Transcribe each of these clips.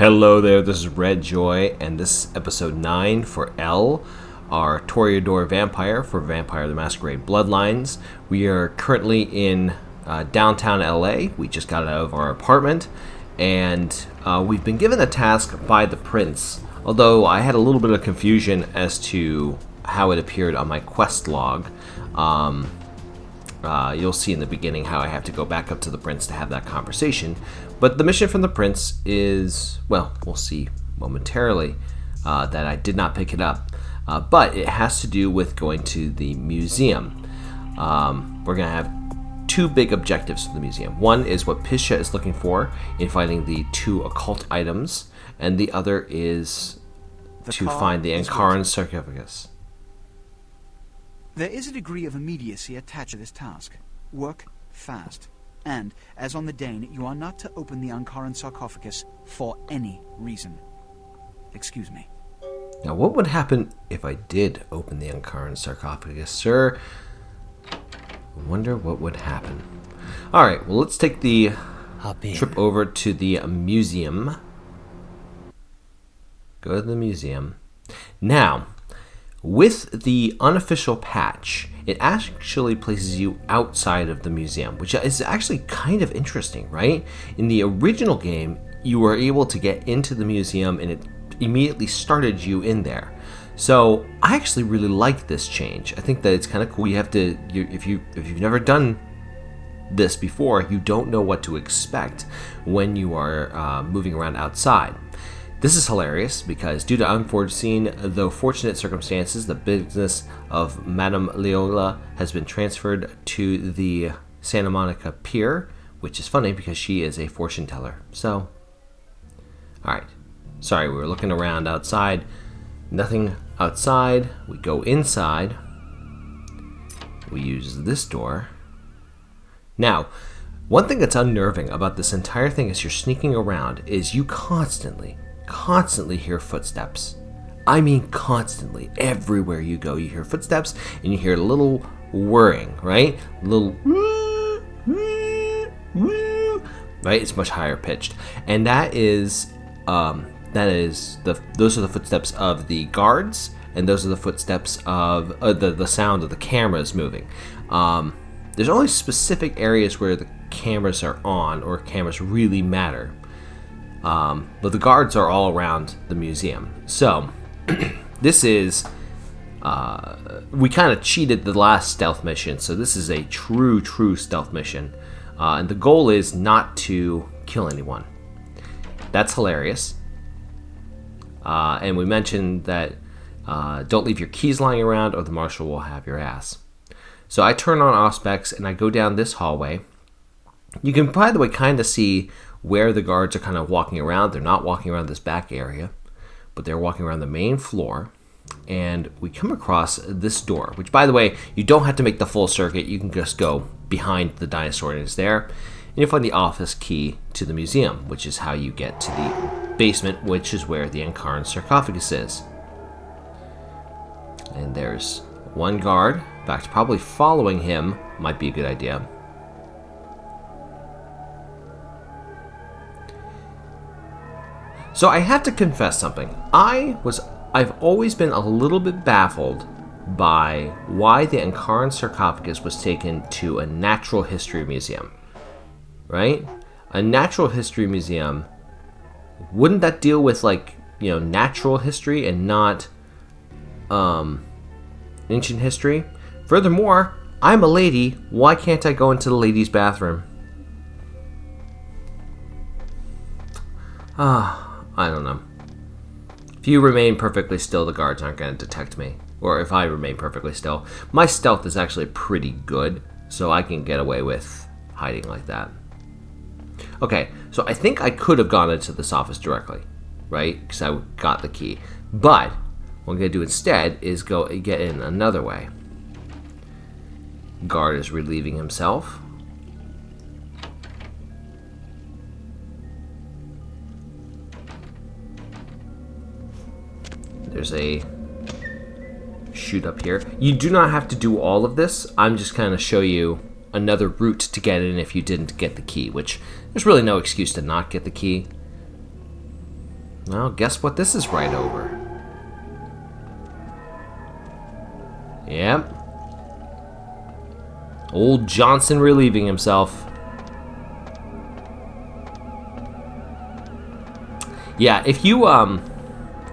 Hello there, this is Red Joy, and this is episode 9 for L, our Toreador vampire for Vampire the Masquerade Bloodlines. We are currently in downtown LA. We just got out of our apartment, and we've been given a task by the prince, although I had a little bit of confusion as to how it appeared on my quest log. You'll see in the beginning how I have to go back up to the prince to have that conversation. But the mission from the prince is, well, we'll see momentarily that I did not pick it up. But it has to do with going to the museum. We're going to have two big objectives for the museum. One is what Pisha is looking for in finding the two occult items, and the other is to find the Ankaran sarcophagus. There is a degree of immediacy attached to this task. Work fast. And, as on the Dane, you are not to open the Ankaran sarcophagus for any reason. Excuse me. Now, what would happen if I did open the Ankaran sarcophagus, sir? I wonder what would happen. Alright, well, let's take the trip over to the museum. Go to the museum. Now, with the unofficial patch, it actually places you outside of the museum, which is actually kind of interesting, right? In the original game, you were able to get into the museum and it immediately started you in there. So I actually really like this change. I think that it's kind of cool. You have to, if you've never done this before, you don't know what to expect when you are moving around outside. This is hilarious because due to unforeseen though fortunate circumstances, the business of Madame Leola has been transferred to the Santa Monica Pier, which is funny because she is a fortune teller. So, alright. Sorry, we were looking around outside. Nothing outside. We go inside. We use this door. Now, one thing that's unnerving about this entire thing as you're sneaking around is you constantly hear footsteps. I mean constantly. Everywhere you go, you hear footsteps and you hear a little whirring, right? A little right? It's much higher pitched. And those are the footsteps of the guards, and those are the footsteps of the sound of the cameras moving. There's only specific areas where the cameras are on or cameras really matter. But the guards are all around the museum. So, this is, we kind of cheated the last stealth mission, so this is a true stealth mission. And the goal is not to kill anyone. That's hilarious. And we mentioned that don't leave your keys lying around or the marshal will have your ass. So I turn on Auspex and I go down this hallway. You can, by the way, kind of see where the guards are kind of walking around. They're not walking around this back area, but they're walking around the main floor. And we come across this door, which, by the way, you don't have to make the full circuit. You can just go behind the dinosaur and it's there. And you'll find the office key to the museum, which is how you get to the basement, which is where the Ankaran sarcophagus is. And there's one guard. In fact, probably following him might be a good idea. So I have to confess something. I've always been a little bit baffled by why the Ankaran sarcophagus was taken to a natural history museum. Right? A natural history museum, wouldn't that deal with natural history and not ancient history? Furthermore, I'm a lady. Why can't I go into the ladies' bathroom? I don't know. If you remain perfectly still, the guards aren't going to detect me. Or if I remain perfectly still. My stealth is actually pretty good, so I can get away with hiding like that. Okay, so I think I could have gone into this office directly, right? Because I got the key. But what I'm going to do instead is go get in another way. Guard is relieving himself. There's a chute up here. You do not have to do all of this. I'm just kind of show you another route to get in if you didn't get the key, which there's really no excuse to not get the key. Well, guess what this is right over? Yep. Old Johnson relieving himself. Yeah, if you,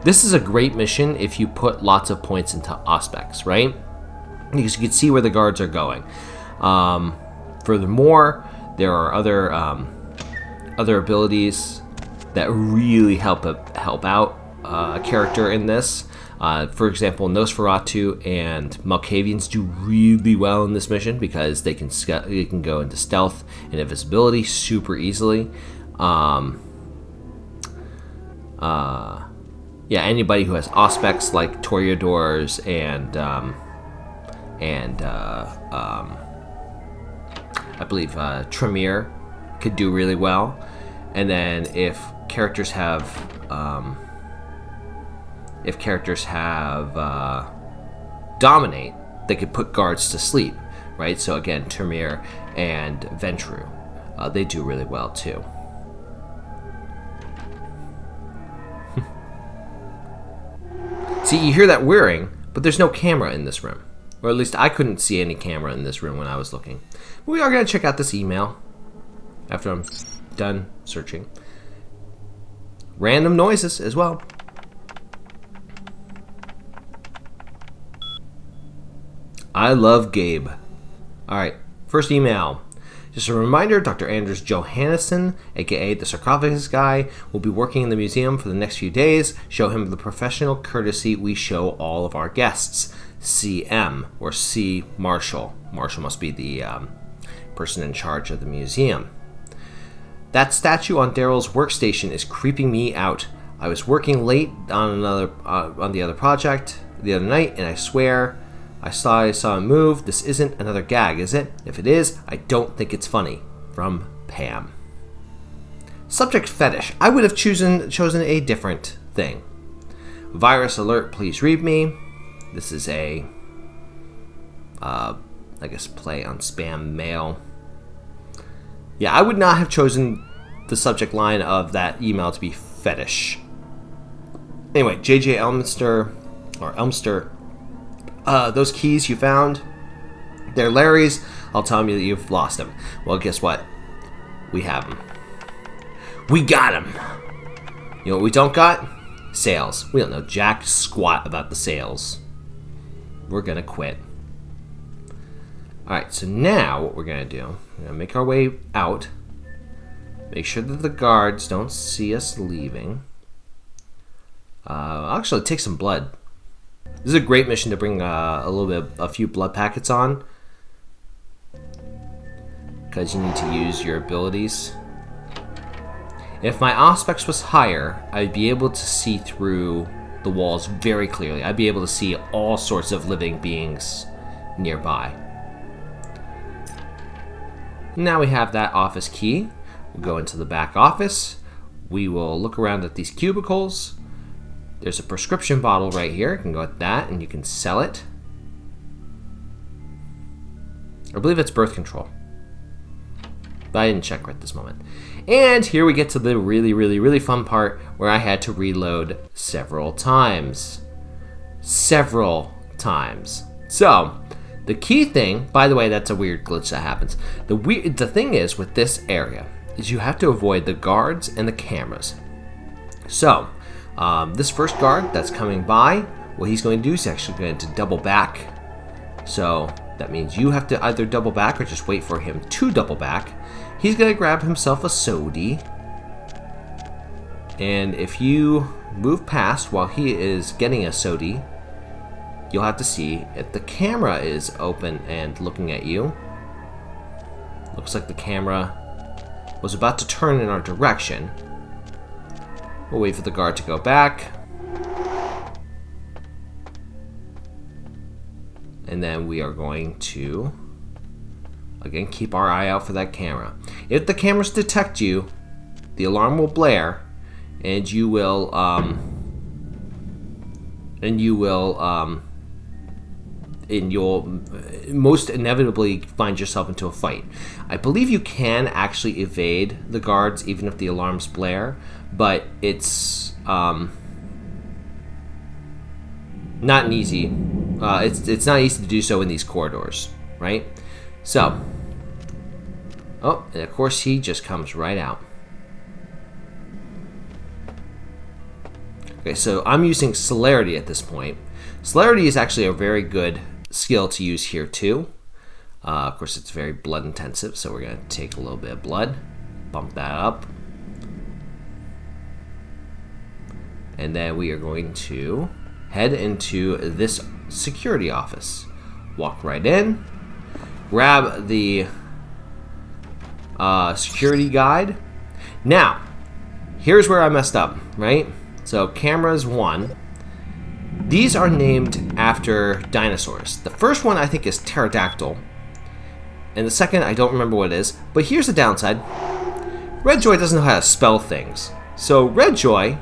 this is a great mission if you put lots of points into Auspex, right? Because you can see where the guards are going. Furthermore, there are other abilities that really help out a character in this. For example, Nosferatu and Malkavians do really well in this mission because they can go into stealth and invisibility super easily. Yeah, anybody who has Auspex like Toreadors and I believe Tremere could do really well. And then if characters have Dominate, they could put guards to sleep, right? So again, Tremere and Ventru, they do really well too. See, you hear that whirring, but there's no camera in this room. Or at least I couldn't see any camera in this room when I was looking. But we are going to check out this email after I'm done searching. Random noises as well. I love Gabe. Alright, first email. Just a reminder, Dr. Anders Johannesson, aka the Sarcophagus Guy, will be working in the museum for the next few days. Show him the professional courtesy we show all of our guests. CM, or C. Marshall. Marshall must be the person in charge of the museum. That statue on Daryl's workstation is creeping me out. I was working late on the other project the other night, and I swear I saw him move. This isn't another gag, is it? If it is, I don't think it's funny. From Pam. Subject fetish. I would have chosen a different thing. Virus alert, please read me. This is a, I guess, play on spam mail. Yeah, I would not have chosen the subject line of that email to be fetish. Anyway, JJ Elmster, those keys you found, they're Larry's. I'll tell you that you've lost them. Well, guess what? We have them. We got them. You know what we don't got? Sales. We don't know jack squat about the sales. We're gonna quit. Alright, so now what we're gonna do, we're gonna make our way out. Make sure that the guards don't see us leaving. I'll actually take some blood. This is a great mission to bring a few blood packets on, because you need to use your abilities. If my Auspex was higher, I'd be able to see through the walls very clearly. I'd be able to see all sorts of living beings nearby. Now we have that office key. We'll go into the back office. We will look around at these cubicles. There's a prescription bottle right here. You can go at that and you can sell it. I believe it's birth control, but I didn't check right this moment. And here we get to the really, really, really fun part where I had to reload several times. So, the key thing, by the way, that's a weird glitch that happens. The thing is with this area is you have to avoid the guards and the cameras. So, this first guard that's coming by, what he's going to do is actually going to double back. So that means you have to either double back or just wait for him to double back. He's going to grab himself a sody. And if you move past while he is getting a sody, you'll have to see if the camera is open and looking at you. Looks like the camera was about to turn in our direction. We'll wait for the guard to go back. And then we are going to, again, keep our eye out for that camera. If the cameras detect you, the alarm will blare, and you'll most inevitably find yourself into a fight. I believe you can actually evade the guards even if the alarms blare, but it's not an easy. It's not easy to do so in these corridors, right? So, oh, and of course he just comes right out. Okay, so I'm using celerity at this point. Celerity is actually a very good skill to use here too. Of course, it's very blood intensive, so we're going to take a little bit of blood, bump that up. And then we are going to head into this security office. Walk right in, grab the security guide. Now, here's where I messed up, right? So cameras 1. These are named after dinosaurs. The first one I think is pterodactyl. And the second, I don't remember what it is. But here's the downside. Redjoy doesn't know how to spell things. So Redjoy,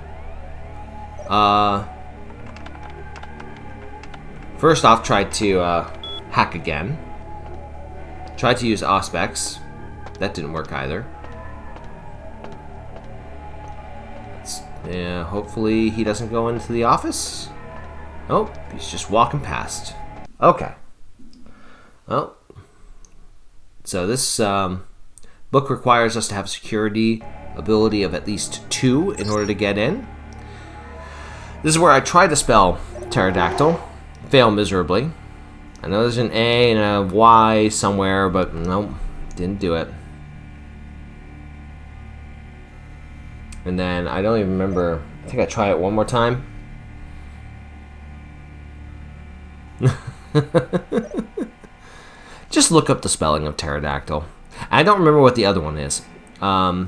first off, tried to hack again. Tried to use Auspex. That didn't work either. Yeah, hopefully he doesn't go into the office. Oh, he's just walking past. Okay. Well, so this book requires us to have security ability of at least 2 in order to get in. This is where I tried to spell pterodactyl. Fail miserably. I know there's an A and a Y somewhere, but nope, didn't do it. And then I don't even remember. I think I tried it one more time. Just look up the spelling of pterodactyl. I don't remember what the other one is. But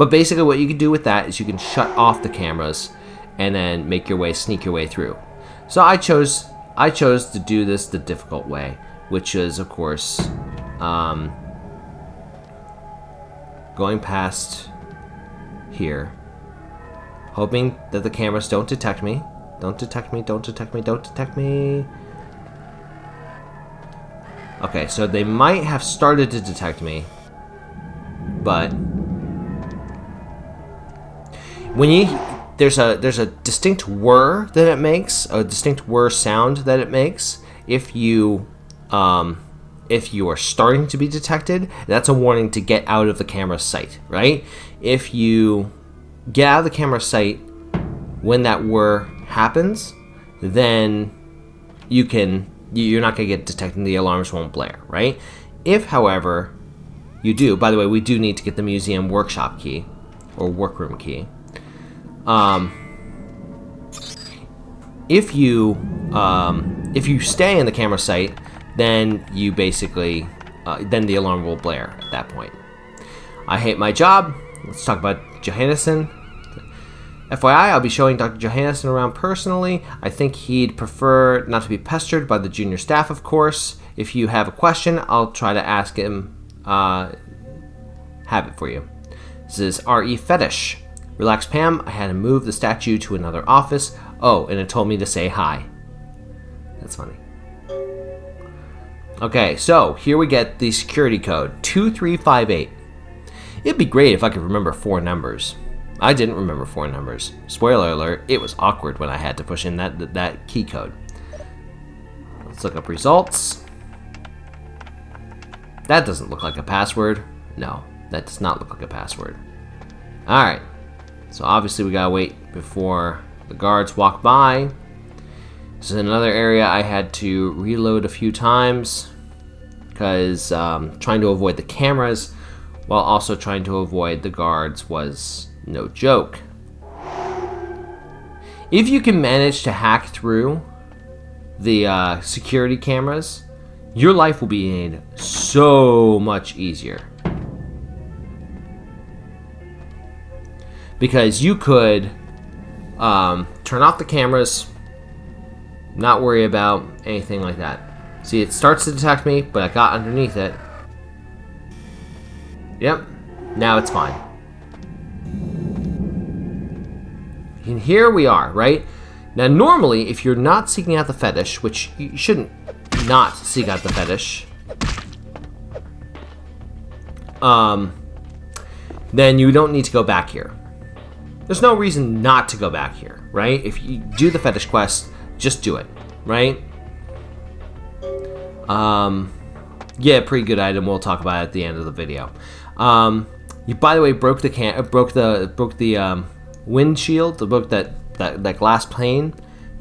basically what you can do with that is you can shut off the cameras and then sneak your way through. So I chose to do this the difficult way, which is, of course, going past here, hoping that the cameras don't detect me. Don't detect me, don't detect me, don't detect me. Okay, so they might have started to detect me, but when there's a distinct whir that it makes, a distinct whir sound that it makes if you are starting to be detected. That's a warning to get out of the camera's sight, right? If you get out of the camera's sight when that whir happens, then you're not going to get detected and the alarms won't blare, right? If, however, you do, by the way, we do need to get the museum workshop key or workroom key. If you stay in the camera sight, then you basically then the alarm will blare at that point. I hate my job. Let's talk about Johannesson. FYI, I'll be showing Dr. Johannesson around personally. I think he'd prefer not to be pestered by the junior staff, of course. If you have a question, I'll try to ask him, have it for you. This is R.E. Fetish. Relax, Pam. I had to move the statue to another office. Oh, and it told me to say hi. That's funny. Okay, so here we get the security code, 2358. It'd be great if I could remember 4 numbers. I didn't remember 4 numbers. Spoiler alert, it was awkward when I had to push in that key code. Let's look up results. That doesn't look like a password. No, that does not look like a password. Alright, so obviously we gotta wait before the guards walk by. This is another area I had to reload a few times because trying to avoid the cameras while also trying to avoid the guards was no joke. If you can manage to hack through the security cameras, your life will be made so much easier. Because you could turn off the cameras, not worry about anything like that. See, it starts to detect me, but I got underneath it. Yep, now it's fine. And here we are, right? Now, normally, if you're not seeking out the fetish, which you shouldn't not seek out the fetish, then you don't need to go back here. There's no reason not to go back here, right? If you do the fetish quest, just do it, right? Yeah, pretty good item. We'll talk about it at the end of the video. You, by the way, broke the windshield, broke that glass pane.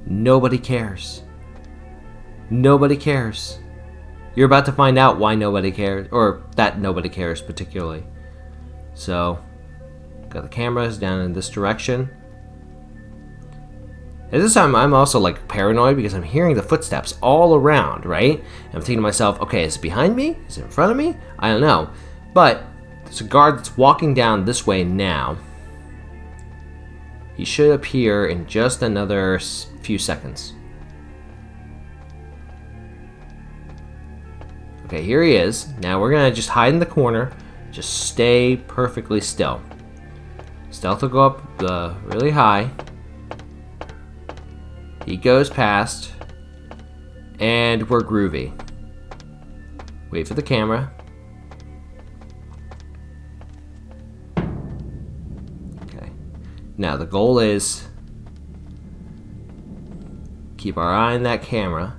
Nobody cares. Nobody cares. You're about to find out why nobody cares, or that nobody cares particularly. So, got the cameras down in this direction. At this time, I'm also like paranoid because I'm hearing the footsteps all around, right? And I'm thinking to myself, okay, is it behind me? Is it in front of me? I don't know. But there's a guard that's walking down this way now. He should appear in just another few seconds. Okay, here he is. Now we're gonna just hide in the corner. Just stay perfectly still. Stealth will go up really high. He goes past. And we're groovy. Wait for the camera. Okay. Now the goal is keep our eye on that camera.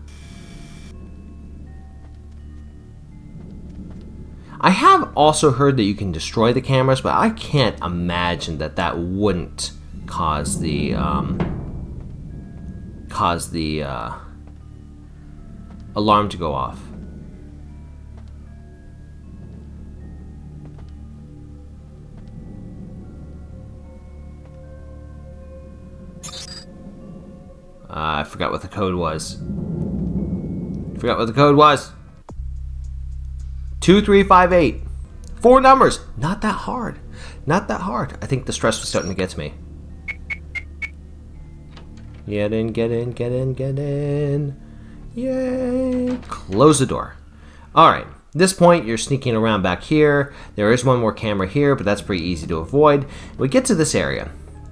I have also heard that you can destroy the cameras, but I can't imagine that wouldn't cause the alarm to go off. I forgot what the code was. 2358. 4 numbers. Not that hard. Not that hard. I think the stress was starting to get to me. Get in, get in, get in, get in. Yay. Close the door. Alright. At this point, you're sneaking around back here. There is one more camera here, but that's pretty easy to avoid. We get to this area.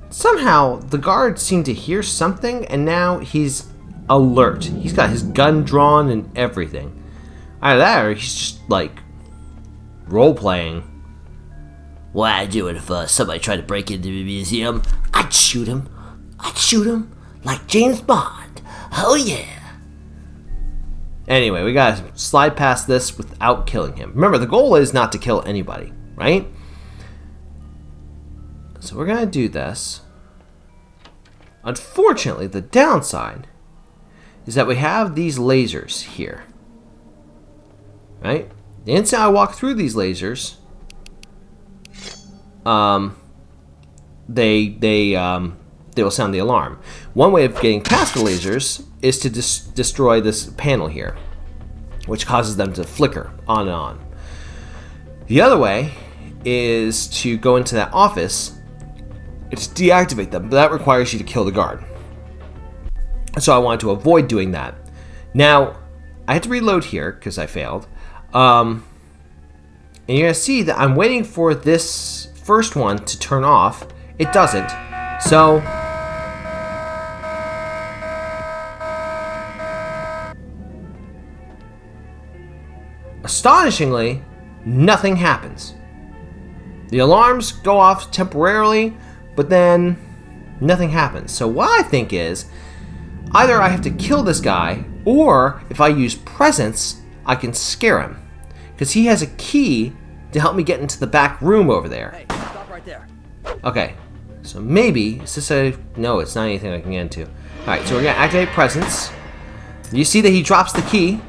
Somehow, the guard seemed to hear something, and now he's alert. He's got his gun drawn and everything. Either that, or he's just, like, role-playing. What I'd do if somebody tried to break into the museum? I'd shoot him. Like James Bond. Oh yeah. Anyway, we gotta slide past this without killing him. Remember, the goal is not to kill anybody, right? So we're gonna do this. Unfortunately, the downside is that we have these lasers here. Right? The instant I walk through these lasers, they will sound the alarm. One way of getting past the lasers is to destroy this panel here, which causes them to flicker on and on. The other way is to go into that office and to deactivate them, but that requires you to kill the guard. So I wanted to avoid doing that. Now, I had to reload here because I failed. And you're going to see that I'm waiting for this first one to turn off. It doesn't. So astonishingly, nothing happens. The alarms go off temporarily, but then nothing happens. So what I think is, either I have to kill this guy, or if I use presence, I can scare him. Because he has a key to help me get into the back room over there. Hey, stop right there. Okay, so maybe, is this a, no, it's not anything I can get into. Alright, so we're going to activate presence. You see that he drops the key.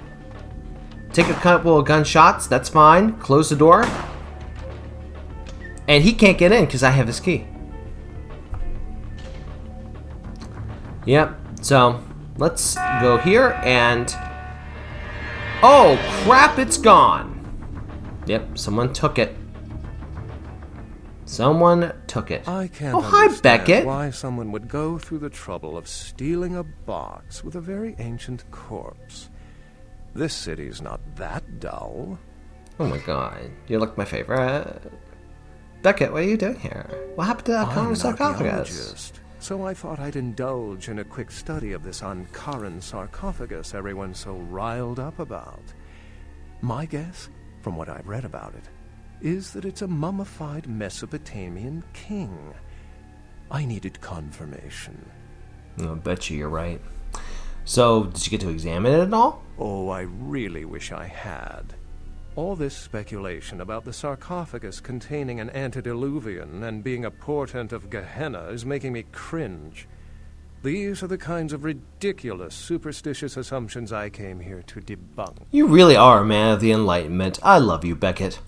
Take a couple of gunshots, that's fine. Close the door. And he can't get in because I have his key. Yep, so let's go here and... Oh, crap, it's gone. Yep, someone took it. Someone took it. I can't hi, understand Beckett. why someone would go through the trouble of stealing a box with a very ancient corpse. This city's not that dull. Oh my god, you're like my favorite. Beckett, what are you doing here? What happened to that I'm common an sarcophagus? archaeologist, so I thought I'd indulge in a quick study of this Ankaran sarcophagus everyone's so riled up about. My guess, from what I've read about it, is that it's a mummified Mesopotamian king. I needed confirmation. I bet you're right. So, did you get to examine it at all? Oh, I really wish I had. All this speculation about the sarcophagus containing an antediluvian and being a portent of Gehenna is making me cringe. These are the kinds of ridiculous, superstitious assumptions I came here to debunk. You really are a man of the Enlightenment. I love you, Beckett.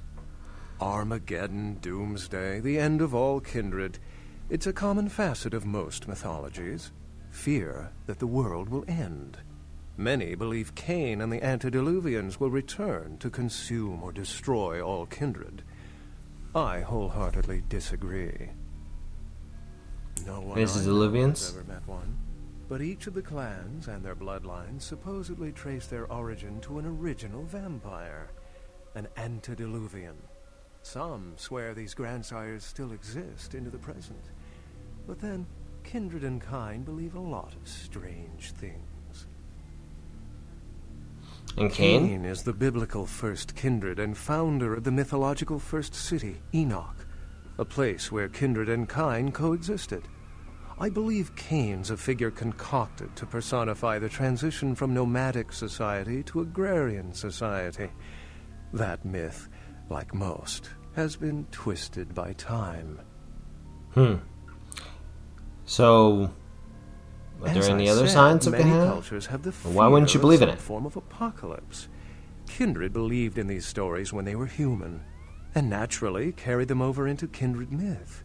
Armageddon, doomsday, the end of all kindred. It's a common facet of most mythologies. Fear that the world will end. Many believe Cain and the antediluvians will return to consume or destroy all kindred. I wholeheartedly disagree. No one Antediluvians? has ever met one, but each of the clans and their bloodlines supposedly trace their origin to an original vampire, an antediluvian. Some swear these grandsires still exist into the present, but then kindred and kind believe a lot of strange things. And Cain? Cain is the biblical first kindred and founder of the mythological first city, Enoch, a place where kindred and kind coexisted. I believe Cain's a figure concocted to personify the transition from nomadic society to agrarian society. That myth, like most, has been twisted by time. So, are there any other signs of many Gehenna? cultures have the Why wouldn't you fear believe of in some it? form of apocalypse. Kindred believed in these stories when they were human, and naturally carried them over into kindred myth.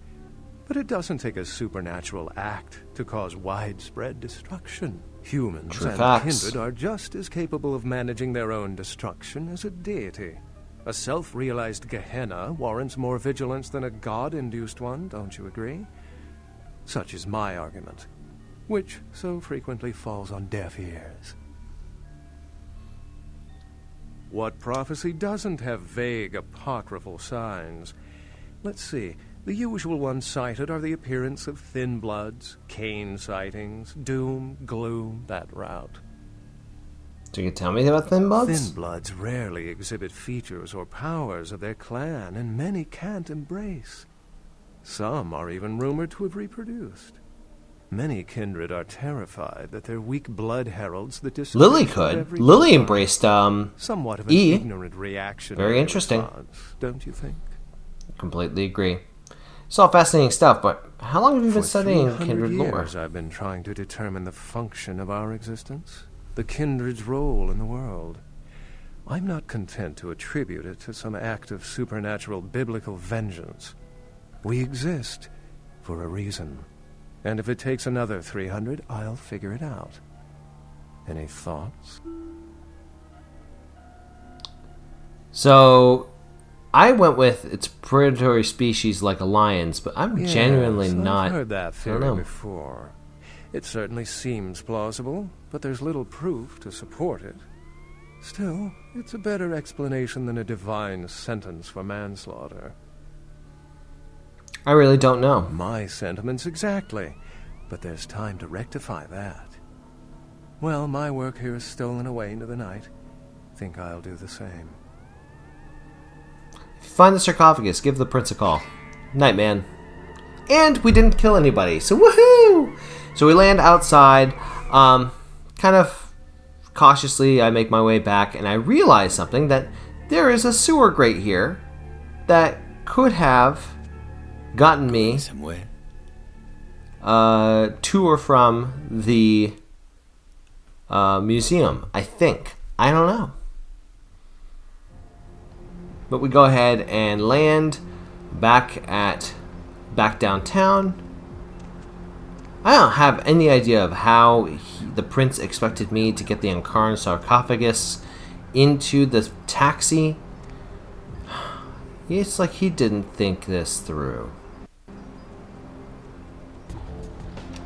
But it doesn't take a supernatural act to cause widespread destruction. Humans True and facts. kindred are just as capable of managing their own destruction as a deity. A self-realized Gehenna warrants more vigilance than a god-induced one, don't you agree? Such is my argument, which so frequently falls on deaf ears. What prophecy doesn't have vague apocryphal signs? Let's see. The usual ones cited are the appearance of thin bloods, Cain sightings, doom, gloom, that route. So you can tell me about Thin Bloods? Thin bloods rarely exhibit features or powers of their clan, and many can't embrace. Some are even rumored to have reproduced. Many kindred are terrified that their weak blood heralds the disgrace Lily of could. every Lily bloodline. embraced, Somewhat of an E. ignorant reaction. Very interesting. Don't you think? Completely agree. It's all fascinating stuff, but how long have you been For studying 300 kindred lore? years, I've been trying to determine the function of our existence, the kindred's role in the world. I'm not content to attribute it to some act of supernatural biblical vengeance. We exist for a reason, and if it takes another 300, I'll figure it out. Any thoughts? So, I went with it's predatory species like a lion's, but I'm genuinely Yes, not. I've heard that I theory don't know. before. It certainly seems plausible, but there's little proof to support it. Still, it's a better explanation than a divine sentence for manslaughter. I really don't know. My sentiments exactly, but there's time to rectify that. Well, my work here is stolen away into the night. Think I'll do the same. If you find the sarcophagus, give the prince a call. Night, man. And we didn't kill anybody, so woohoo! So we land outside. Kind of cautiously, I make my way back, and I realize something, that there is a sewer grate here that could have gotten me Somewhere. to or from the museum, I think. I don't know. But we go ahead and land back downtown. I don't have any idea of how the prince expected me to get the Ankaran sarcophagus into the taxi. It's like he didn't think this through.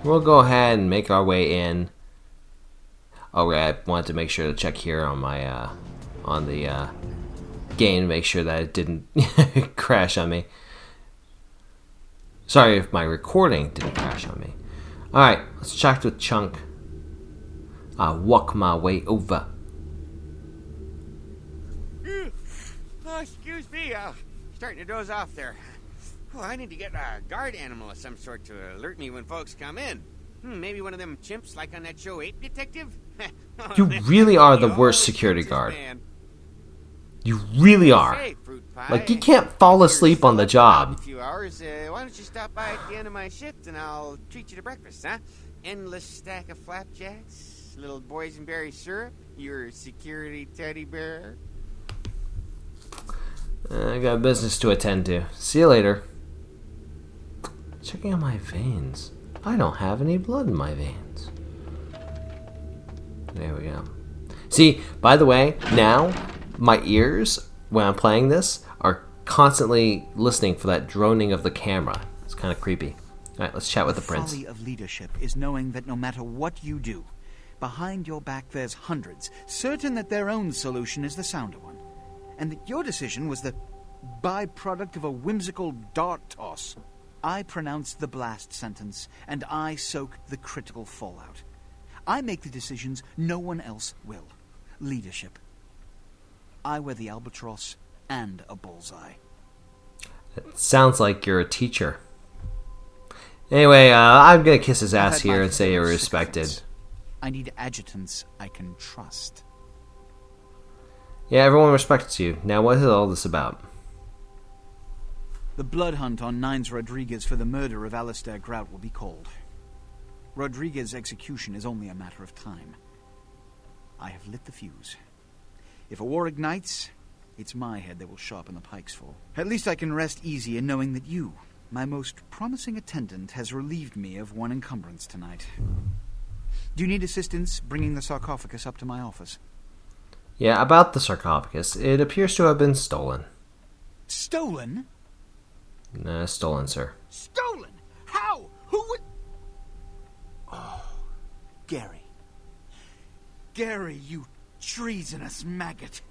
We'll go ahead and make our way in. Oh, right, I wanted to make sure to check here on my on the game, make sure that it didn't crash on me. Sorry if my recording didn't crash on me. Alright, let's chat with Chunk. I walk my way over. Oh, excuse me, starting to doze off there. Oh, I need to get a guard animal of some sort to alert me when folks come in. Maybe one of them chimps like on that show Ape Detective? You really are the worst security guard. You really are. Say, Fruit Pie, Like, you can't fall asleep on the job. a few hours, why don't you stop by at the end of my shift and I'll treat you to breakfast, huh? Endless stack of flapjacks, little boysenberry syrup, your security teddy bear. I got business to attend to. See you later. Checking out my veins. I don't have any blood in my veins. There we go. See, by the way, now my ears, when I'm playing this, are constantly listening for that droning of the camera. It's kind of creepy. All right, let's chat with the prince. The folly of leadership is knowing that no matter what you do, behind your back there's hundreds, certain that their own solution is the sounder one, and that your decision was the byproduct of a whimsical dart toss. I pronounce the blast sentence, and I soak the critical fallout. I make the decisions no one else will. Leadership. I wear the albatross and a bullseye. It sounds like you're a teacher. Anyway, I'm gonna kiss his ass here and say you're respected. I need adjutants I can trust. Yeah, everyone respects you. Now, what is all this about? The blood hunt on Nines Rodriguez for the murder of Alistair Grout will be called. Rodriguez's execution is only a matter of time. I have lit the fuse. If a war ignites, it's my head that will sharpen the pikes for. At least I can rest easy in knowing that you, my most promising attendant, has relieved me of one encumbrance tonight. Do you need assistance bringing the sarcophagus up to my office? Yeah, about the sarcophagus. It appears to have been stolen. Stolen? Stolen, sir. Stolen? How? Who would... Oh, Gary. Gary, you treasonous maggot.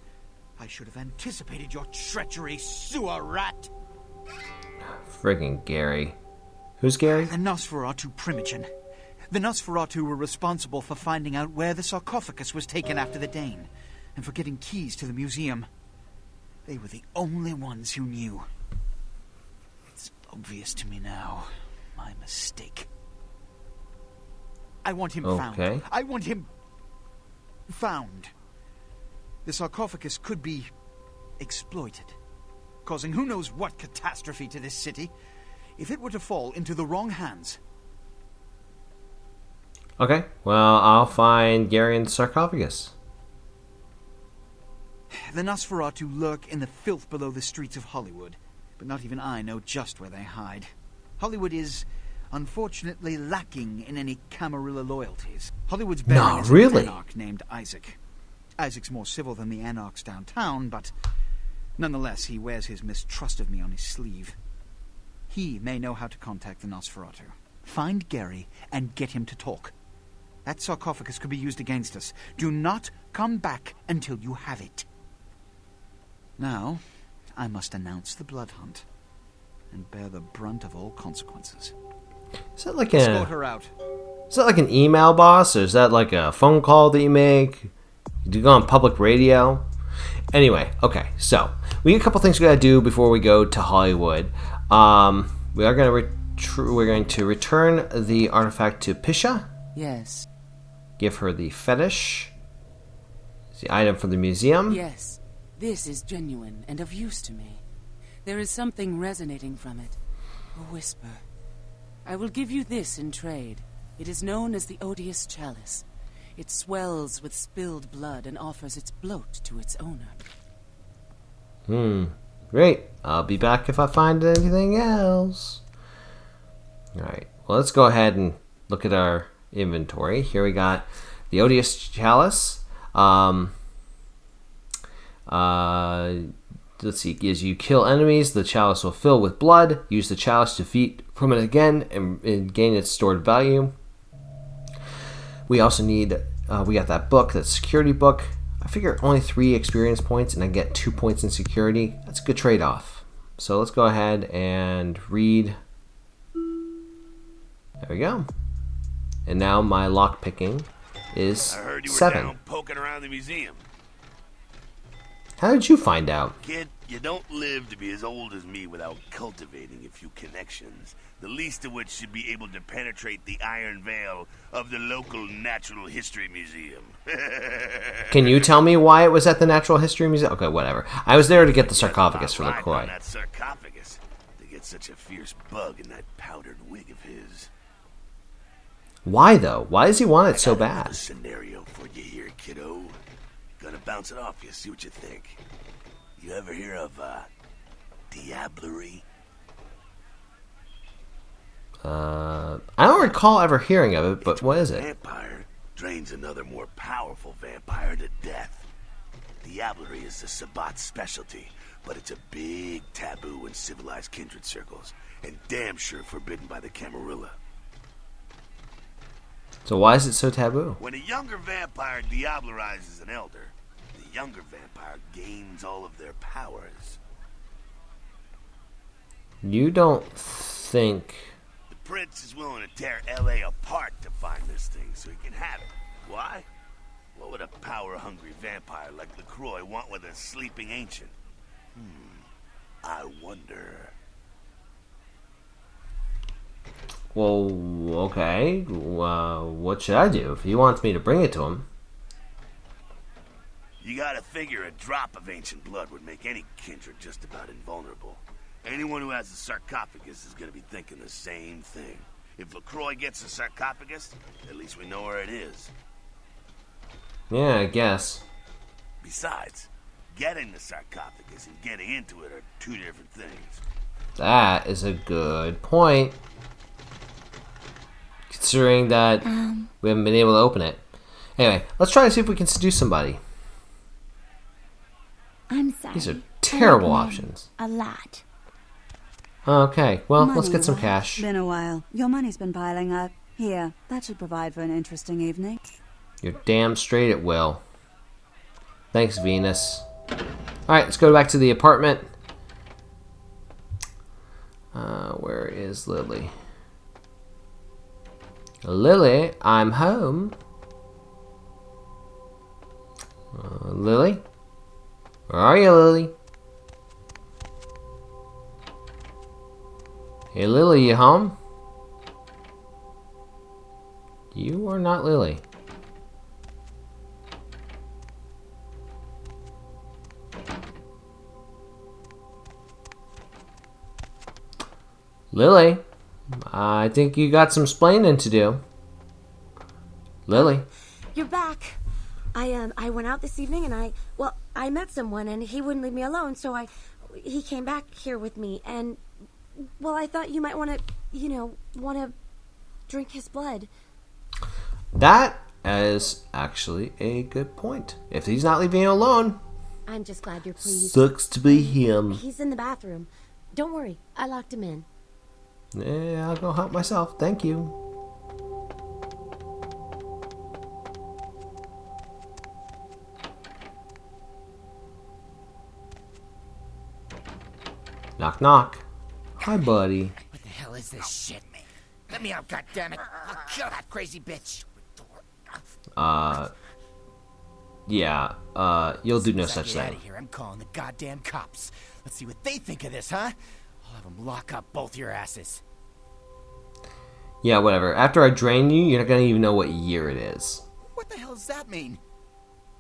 I should have anticipated your treachery, sewer rat. Friggin' Gary. Who's Gary? The Nosferatu Primogen. The Nosferatu were responsible for finding out where the sarcophagus was taken after the Dane, and for getting keys to the museum. They were the only ones who knew. It's obvious to me now. My mistake. I want him found. I want him found. The sarcophagus could be exploited, causing who knows what catastrophe to this city if it were to fall into the wrong hands. Okay, well, I'll find Gary and the sarcophagus. The Nosferatu lurk in the filth below the streets of Hollywood, but not even I know just where they hide. Hollywood is, unfortunately, lacking in any Camarilla loyalties. Hollywood's bearing is an anarch named Isaac. Isaac's more civil than the anarchs downtown, but nonetheless, he wears his mistrust of me on his sleeve. He may know how to contact the Nosferatu. Find Gary and get him to talk. That sarcophagus could be used against us. Do not come back until you have it. Now, I must announce the blood hunt and bear the brunt of all consequences. Is that like Escort her out. Is that like an email, boss, or is that like a phone call that you make? Do you go on public radio? Anyway, okay, so we got a couple things we gotta do before we go to Hollywood. We're going to return the artifact to Pisha. Yes. Give her the fetish. It's the item from the museum. Yes. This is genuine and of use to me. There is something resonating from it. A whisper. I will give you this in trade. It is known as the Odious Chalice. It swells with spilled blood and offers its bloat to its owner. Great. I'll be back if I find anything else. Alright. Well, let's go ahead and look at our inventory. Here we got the Odious Chalice. Let's see. As you kill enemies, the chalice will fill with blood. Use the chalice to feed from it again and gain its stored value. We also need, we got that book, that security book. I figure only 3 experience points and I get 2 points in security. That's a good trade-off. So let's go ahead and read. There we go. And now my lock picking is I heard you were 7. down poking around the museum. How did you find out? Kid, You don't live to be as old as me without cultivating a few connections, the least of which should be able to penetrate the iron veil of the local Natural History Museum. Can you tell me why it was at the Natural History Museum? Okay, whatever. I was there to get the sarcophagus for LaCroix. On that sarcophagus to get such a fierce bug in that powdered wig of his. Why, though? Why does he want it so Another bad? scenario for you here, kiddo. Gonna bounce it off you, see what you think. You ever hear of, diablerie? I don't recall ever hearing of it, but what is A it? vampire drains another more powerful vampire to death. Diablerie is the Sabbat's specialty, but it's a big taboo in civilized kindred circles, and damn sure forbidden by the Camarilla. So why is it so taboo? When a younger vampire diablerizes an elder, the younger vampire gains all of their powers. You don't think... The prince is willing to tear L.A. apart to find this thing so he can have it. Why? What would a power-hungry vampire like LaCroix want with a sleeping ancient? I wonder. Well, okay. What should I do if he wants me to bring it to him? You gotta figure a drop of ancient blood would make any kindred just about invulnerable. Anyone who has a sarcophagus is gonna be thinking the same thing. If LaCroix gets a sarcophagus, at least we know where it is. Yeah, I guess. Besides, getting the sarcophagus and getting into it are two different things. That is a good point. Considering that we haven't been able to open it. Anyway, let's try to see if we can seduce somebody. I'm sorry. These are terrible options. A lot. Okay, well, let's Money, get some right? cash. Been a while. Your money's been piling up. Here, that should provide for an interesting evening. You're damn straight it will. Thanks, Venus. Alright, let's go back to the apartment. Where is Lily? Lily, I'm home. Lily? Where are you, Lily? Hey, Lily, you home? You are not Lily. Lily, I think you got some splaining to do. Lily. You're back. I went out this evening and I met someone and he wouldn't leave me alone, so he came back here with me and, well, I thought you might want to drink his blood. That is actually a good point. If he's not leaving you alone. I'm just glad you're pleased. Sucks to be him. He's in the bathroom. Don't worry, I locked him in. Yeah, I'll go help myself. Thank you. Knock, knock. Hi, buddy. What the hell is this shit? Let me out, goddammit! I'll kill that crazy bitch! Yeah, you'll do no such Get out thing. of here, I'm calling the goddamn cops. Let's see what they think of this, huh? I'll have them lock up both your asses. Yeah, whatever. After I drain you, you're not gonna even know what year it is. What the hell does that mean?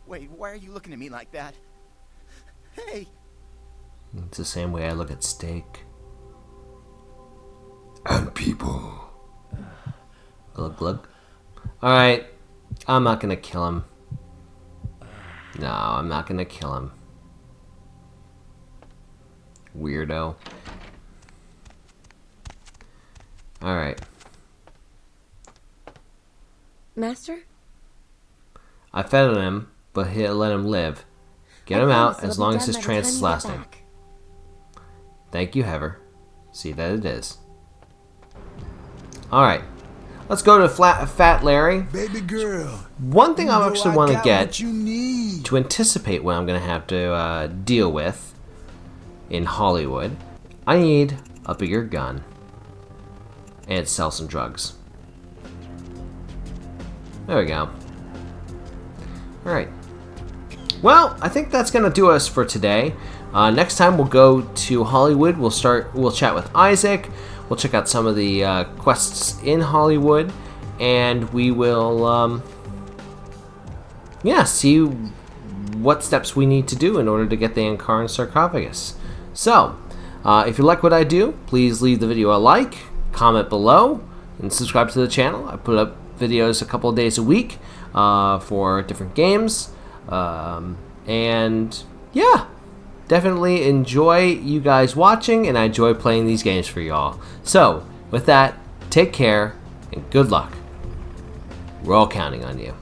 Wait, why are you looking at me like that? Hey! It's the same way I look at steak. And people. Glug glug. Alright. I'm not gonna kill him. No, I'm not gonna kill him. Weirdo. Alright. Master? I fed him, but let him live. Get him out as long as his trance is lasting. Thank you, Heather. See that it is. Alright. Let's go to Fat Larry. Baby girl. One thing I actually want to get what you need. to anticipate what I'm going to have to deal with in Hollywood, I need a bigger gun and sell some drugs. There we go. Alright. Well, I think that's going to do us for today. Next time we'll go to Hollywood. We'll chat with Isaac. We'll check out some of the quests in Hollywood, and we will, see what steps we need to do in order to get the Ankaran sarcophagus. So, if you like what I do, please leave the video a like, comment below, and subscribe to the channel. I put up videos a couple of days a week for different games. And yeah, definitely enjoy you guys watching, and I enjoy playing these games for y'all. So, with that, take care and good luck. We're all counting on you.